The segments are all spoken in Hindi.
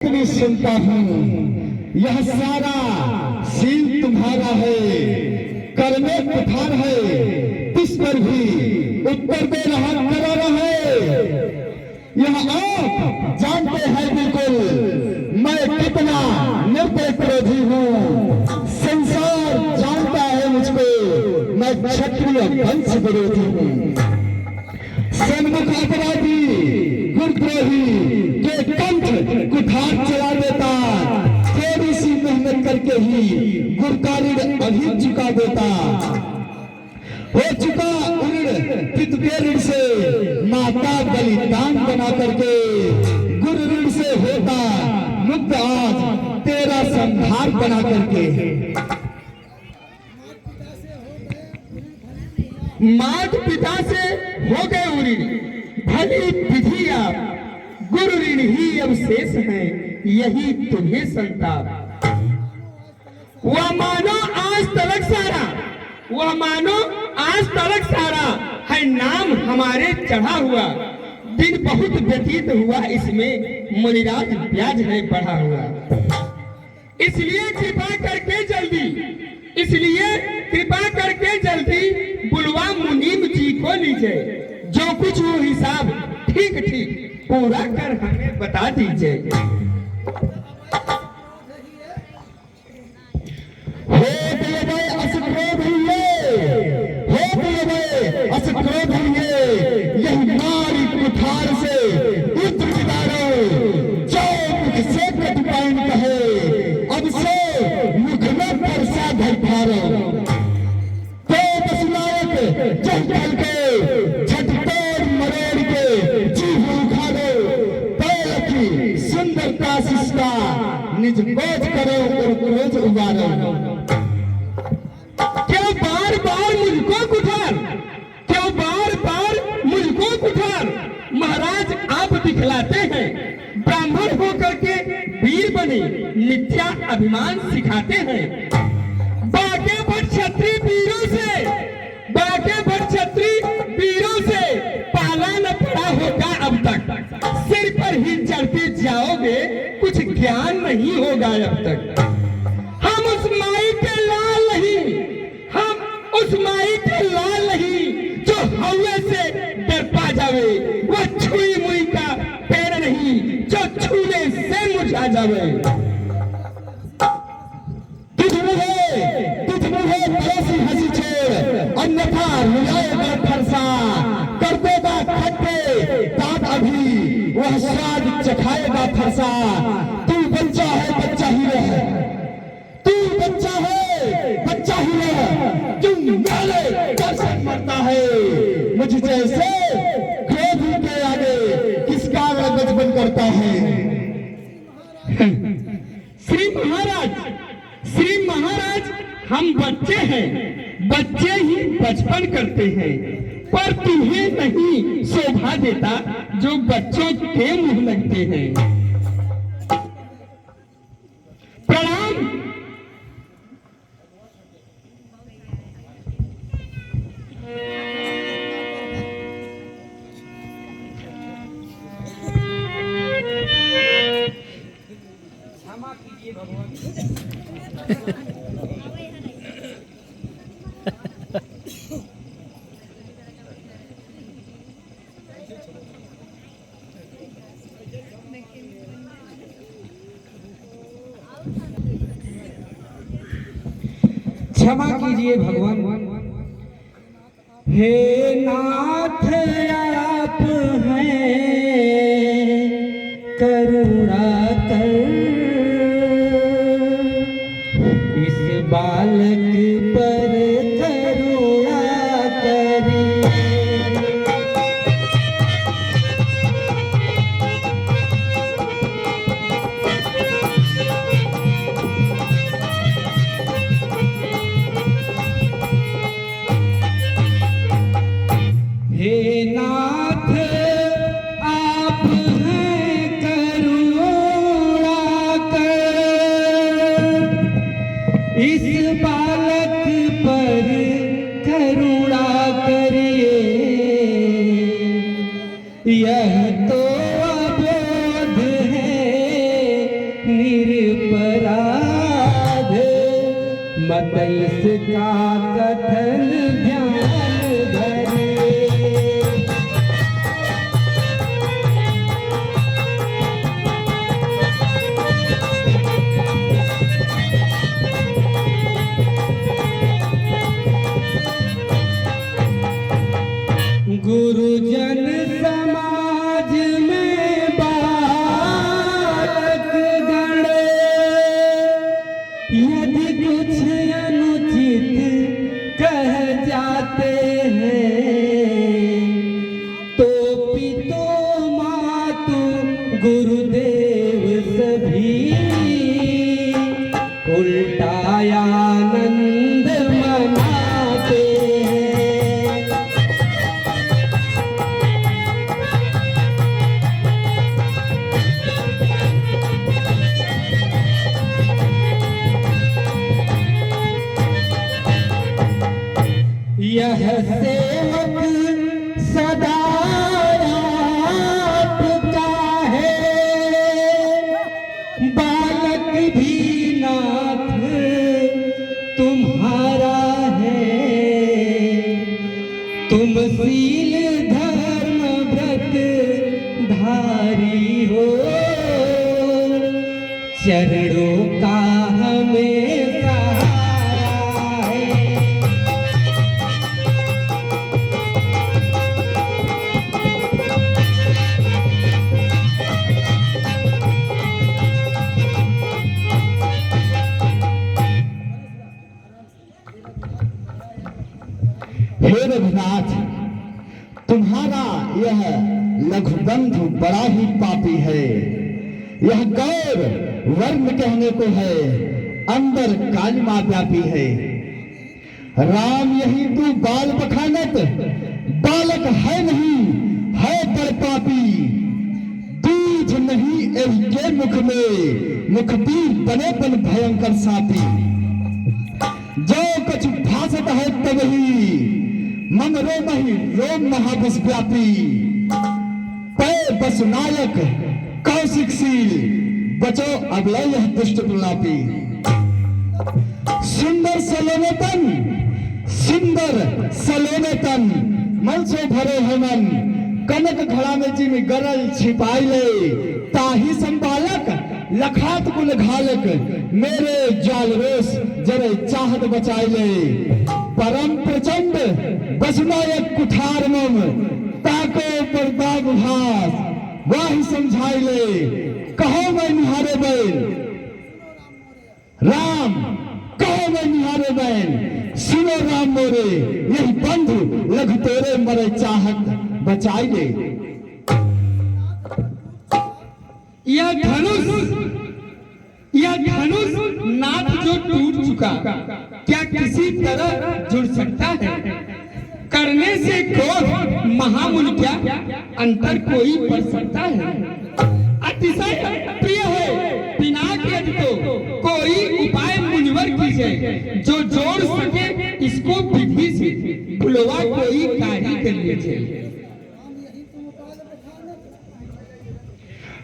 भी सुनता हूँ। यह सारा सीन तुम्हारा है, करने कुठार है, किस पर भी उत्तर दे रहा करारा है। यह आप जानते हैं बिल्कुल मैं कितना निर्दय क्रोधी हूँ। संसार जानता है मुझको मैं क्षत्रिय वंश विरोधी हूँ। सन्मुख अपराधी गुरद्रोही के कंठ कुठार चला देता, थोड़ी सी मेहनत करके ही गुरकारीण अभी चुका देता। हो चुका उड़ पित के ऋण से माता बलिदान बना करके, गुरु ऋण से होता मुक्त आज तेरा संहार बना करके। मात पिता से हो गए ऋण, भली विधि आप गुरु ऋण ही अब शेष है, यही तुम्हें संताप। वह मानो आज तलक सारा, वह मानो आज तलक सारा है नाम हमारे चढ़ा हुआ। दिन बहुत व्यतीत हुआ इसमें मुनिराज ब्याज है बढ़ा हुआ। इसलिए कृपा करके जल्दी, इसलिए कृपा करके जल्दी बुलवा मुनीम जी को लीजिए। जो कुछ हो हिसाब ठीक ठीक पूरा कर हमें बता दीजिए। हो दिए गए असक्रोध यही नारी कुठार से उठ चितारो, जो मुख से कटपाइन कहे अब से मुख में परसा धर फारो। तो बस नायक चल के झटतोड़ मरोड़ के जीव उखाड़ो, पैर की सुंदरता शिष्टा निज बोझ करो और क्रोध उबारो। क्यों बार बार मुझको कुठार, क्यों बार बार मुझको कुठार महाराज आप दिखलाते हैं। ब्राह्मण होकर के वीर बने मिथ्या अभिमान सिखाते हैं। बाके भट क्षत्रिय वीरों से, बाके भट क्षत्रिय वीरों से पाला न पड़ा होगा अब तक। सिर पर ही चढ़ते जाओगे कुछ ज्ञान नहीं होगा अब तक। हम उस माई के लाल नहीं, हम उस माई के लाल नहीं जो हवा से डर पा जावे। वह छुई मुई का पैर नहीं जो छूने से मुरझा जावे। तुझ मुझे पड़ोसी हंसी छोड़, अन्यथा रुलाएगा फरसा। कर देगा खट्टे दांत अभी वह स्वाद चखाएगा फरसा। तू बच्चा है बच्चा ही रह, तू बच्चा है बच्चा ही रह, क्यों मेरे दर्शन मरता है। मुझ जैसे क्रोधी के आगे किसका बचपन करता है। श्री महाराज हम बच्चे हैं, बच्चे ही बचपन करते हैं, पर तुम्हें नहीं शोभा देता जो बच्चों के मुंह लगते हैं। प्रणाम। क्षमा कीजिए भगवान। क्षमा कीजिए भगवान। हे नाथ आप हैं करुणा कर, इस बालक पर करुणा करिए। हे नाथ आप हैं करुणा मत इसका कथन ध्यान धरे। गुरुजन समाज में बालक गण यदि कुछ अनुचित कह जाते हैं तो पितो मातु गुरुदेव सभी उल्टा आनंद मनाते हैं। यह सेवक सदा आपका है, बालक भी नाथ तुम्हारा है। तुम शील धर्म व्रत धारी हो, चरणों का हमें सहारा है। हे रघुनाथ, तुम्हारा यह लघुबंधु बड़ा ही पापी है। यह गौर वर्ण कहने को है, अंदर कालिमा व्यापी है। राम यही तू बाल बखानत, बालक है नहीं है पर पापी। दूध नहीं के मुख में, मुखबीर बने बन भयंकर सापी। जो कुछ भाषत है तब ही मम रोमहि रोम महाविश्व्यापी। पै बसुनायक कौशिकशील, बचो अगले यह दुष्ट प्रलापी। सुंदर सलोने तन, सुंदर सलोने तन, मन से भरे है मन। कनक घड़ा में जिम गरल छिपाई ले, ताही संबालक लखात कुल घालक। मेरे जाल रोष जरे चाहत बचाई ले। परम प्रचंड बसुनायक कुठार मम, ताको प्रताप भास वाही समझाई ले। कहो मैं निहारे बैल राम, कहो मैं निहारे बैल। सुनो राम मोरे, यही बंधु लघु तोरे मरे चाहत बचाई ले। यह धनुष नाथ जो टूट चुका, क्या किसी तरह जुड़ सकता है? करने से क्रोध महामुनि, क्या अंतर कोई पड़ सकता है? अतिशय प्रिय है पिनाक यदि तो कोई उपाय मुनिवर कीजिए, जो जोड़ सके इसको विधि से। बुलवा कोई कार्य कर लीजिए।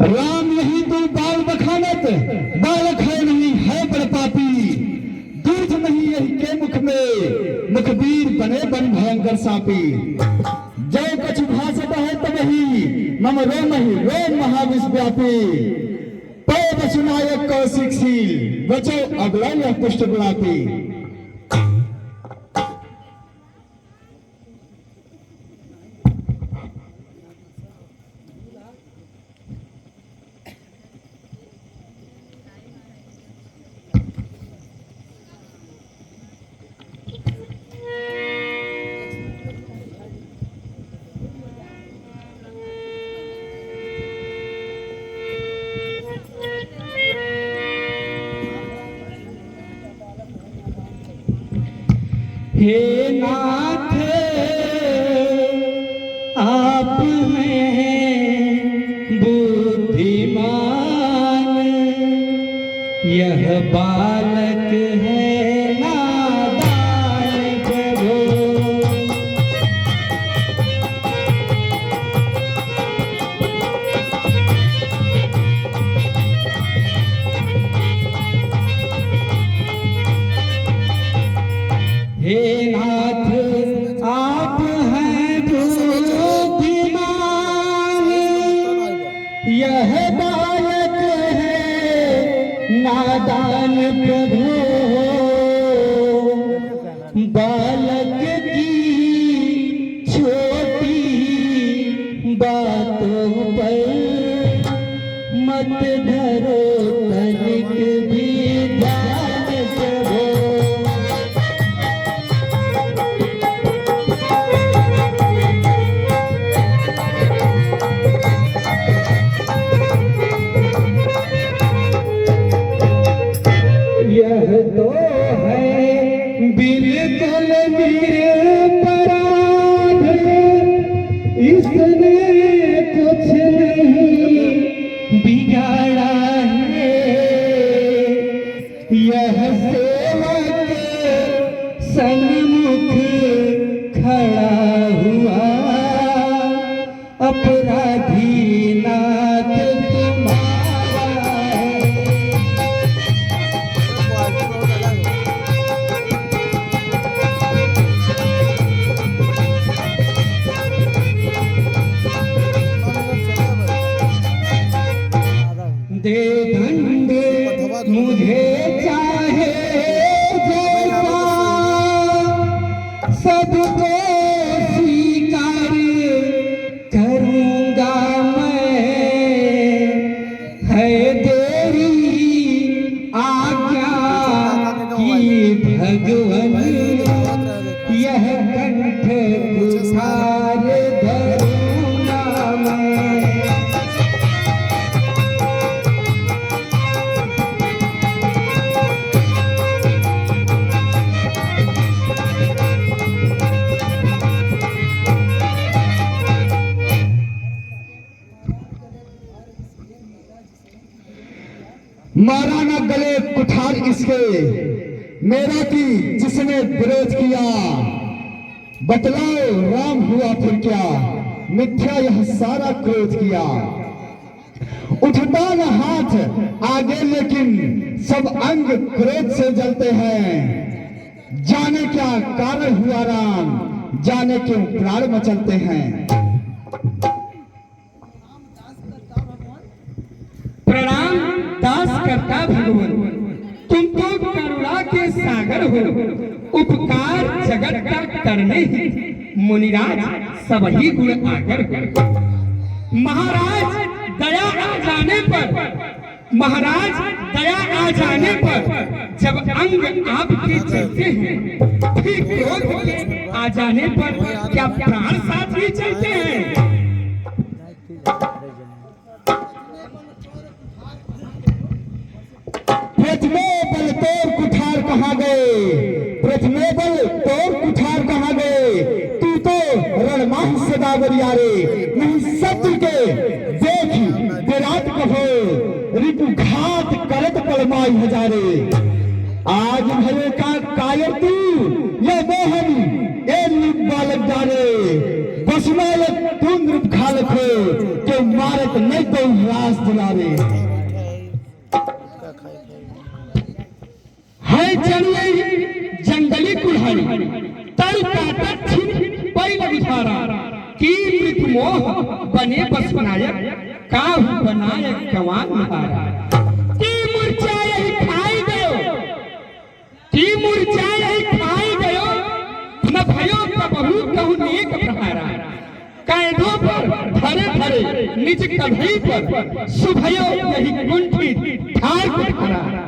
राम यही तू बाल बखानत, बालक है नहीं है बड़ पापी। दूध नहीं यही के मुख में, मुखबीर बने बन भयंकर सापी। जो कछु भाषत है तब ही मम रोमहि रोम महाविश्व्यापी। पै बसुनायक कौशिकशील, बचो अगला यह पुष्ट गुलापी। हे नाथ आप हैं बुद्धिमान, यह बालक है नादान प्रभु। नादान प्रभु बालक की छोटी बातों पर मत धरो तनिक भी ध्यान प्रभु। यह तो है बिल्कुल निरपराध, इसने कुछ नहीं बिगाड़ा है। यह सेवक सन्मुख खड़ा हुआ, अपराधी नाथ तुम्हारा है। दे दंड मुझे चाहे जैसा, सबको स्वीकार करूंगा मैं। है तेरी आज्ञा की भगवन, यह कंठ कुठार धरूंगा मैं। मारा न गले कुठार इसके, मेरा की जिसने विरोध किया। बतलाओ राम हुआ फिर क्या, मिथ्या यह सारा क्रोध किया। उठता न हाथ आगे लेकिन सब अंग क्रोध से जलते हैं। जाने क्या कारण हुआ राम, जाने क्यों प्राण मचलते हैं। प्रणाम दास करता भगवान, तुम तो करुणा के सागर हो। उपकार जगत का करने ही मुनिराज सब ही गुण आकर हो। महाराज दया आ जाने पर, महाराज दया आ जाने पर जब अंग आपके चलते हैं, फिर क्रोध के आ जाने पर क्या प्राण साथ ही चलते हैं। प्रथमे बल तोर कुठार कहाँ गए, प्रथमे बल तोर कुठार कहाँ गए। तू तो रणमाह सदा बरियारे, नहीं शत्रु के देख विराट कहो। रिपु घात करत पलमाई हजारे, आज भले का कायर तू ये मोहन ए बालक जाने। बसमाल तू नृप खालक हो के मारत नहीं तो रास दिलारे। है चलिए जंगली कुल्हाड़ी, तर काटत छिन पैल बिठारा। की मृत मोह बने बस नायक, काहू बनायक गवान महारा। की मूर्छा यही खाई गयो, की मूर्छा यही खाई गयो। न भयो कबहू कहू नेक प्रहारा। कैदों पर धरे धरे निज कभी पर, सुभयो यही कुंठी ठार कुठारा।